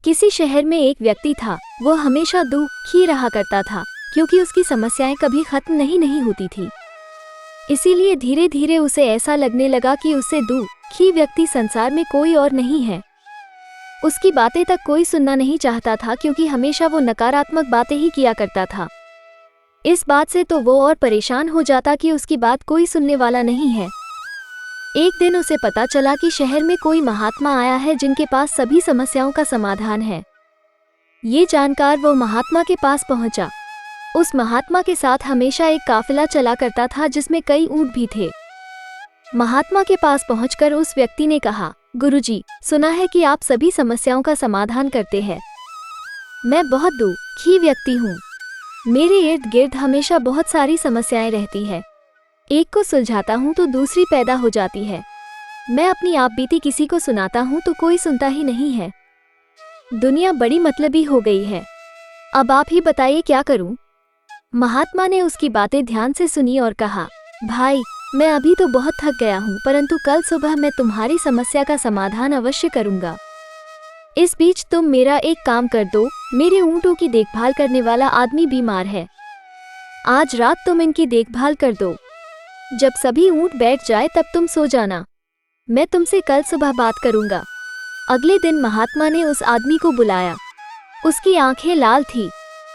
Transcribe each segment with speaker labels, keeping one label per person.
Speaker 1: किसी शहर में एक व्यक्ति था। वो हमेशा दुखी रहा करता था क्योंकि उसकी समस्याएं कभी खत्म नहीं होती थी। इसीलिए धीरे धीरे उसे ऐसा लगने लगा कि उससे दुखी व्यक्ति संसार में कोई और नहीं है। उसकी बातें तक कोई सुनना नहीं चाहता था क्योंकि हमेशा वो नकारात्मक बातें ही किया करता था। इस बात से तो वो और परेशान हो जाता कि उसकी बात कोई सुनने वाला नहीं है। एक दिन उसे पता चला कि शहर में कोई महात्मा आया है जिनके पास सभी समस्याओं का समाधान है। ये जानकर वो महात्मा के पास पहुंचा। उस महात्मा के साथ हमेशा एक काफिला चला करता था जिसमें कई ऊंट भी थे। महात्मा के पास पहुंचकर उस व्यक्ति ने कहा, गुरुजी, सुना है कि आप सभी समस्याओं का समाधान करते हैं। मैं बहुत दुखी व्यक्ति हूँ। मेरे इर्द गिर्द हमेशा बहुत सारी समस्याएं रहती है। एक को सुलझाता हूँ तो दूसरी पैदा हो जाती है। मैं अपनी आप बीती किसी को सुनाता हूँ तो कोई सुनता ही नहीं है। दुनिया बड़ी मतलबी हो गई है। अब आप ही बताइए क्या करूँ। महात्मा ने उसकी बातें ध्यान से सुनी और कहा, भाई, मैं अभी तो बहुत थक गया हूँ, परंतु कल सुबह मैं तुम्हारी समस्या का समाधान अवश्य करूँगा। इस बीच तुम मेरा एक काम कर दो। मेरे ऊँटों की देखभाल करने वाला आदमी बीमार है। आज रात तुम इनकी देखभाल कर दो। जब सभी ऊँट बैठ जाए तब तुम सो जाना। मैं तुमसे कल सुबह बात करूँगा। अगले दिन महात्मा ने उस आदमी को बुलाया। उसकी आंखें लाल थी।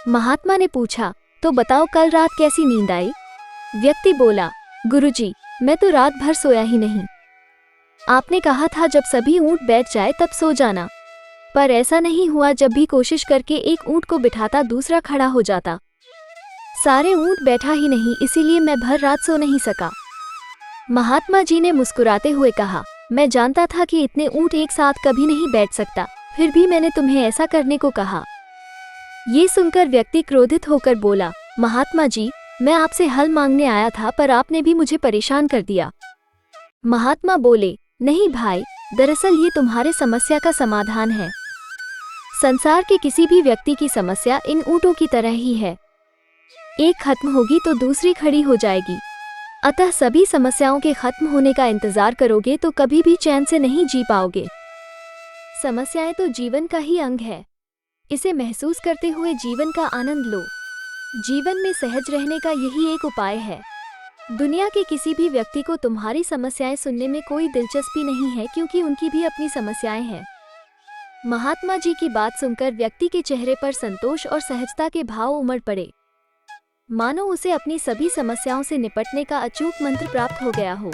Speaker 1: महात्मा ने पूछा, तो बताओ कल रात कैसी नींद आई? व्यक्ति बोला, गुरुजी, मैं तो रात भर सोया ही नहीं। आपने कहा था जब सभी ऊँट बैठ जाए तब सो जाना, पर ऐसा नहीं हुआ। जब भी कोशिश करके एक ऊँट को बिठाता दूसरा खड़ा हो जाता। सारे ऊँट बैठा ही नहीं, इसीलिए मैं भर रात सो नहीं सका। महात्मा जी ने मुस्कुराते हुए कहा, मैं जानता था कि इतने ऊँट एक साथ कभी नहीं बैठ सकता, फिर भी मैंने तुम्हें ऐसा करने को कहा। ये सुनकर व्यक्ति क्रोधित होकर बोला, महात्मा जी, मैं आपसे हल मांगने आया था पर आपने भी मुझे परेशान कर दिया। महात्मा बोले, नहीं भाई, दरअसल ये तुम्हारे समस्या का समाधान है। संसार के किसी भी व्यक्ति की समस्या इन ऊँटों की तरह ही है। एक खत्म होगी तो दूसरी खड़ी हो जाएगी। अतः सभी समस्याओं के खत्म होने का इंतजार करोगे तो कभी भी चैन से नहीं जी पाओगे। समस्याएं तो जीवन का ही अंग है। इसे महसूस करते हुए जीवन का आनंद लो। जीवन में सहज रहने का यही एक उपाय है। दुनिया के किसी भी व्यक्ति को तुम्हारी समस्याएं सुनने में कोई दिलचस्पी नहीं है क्योंकि उनकी भी अपनी समस्याएं हैं। महात्मा जी की बात सुनकर व्यक्ति के चेहरे पर संतोष और सहजता के भाव उमड़ पड़े, मानो उसे अपनी सभी समस्याओं से निपटने का अचूक मंत्र प्राप्त हो गया हो।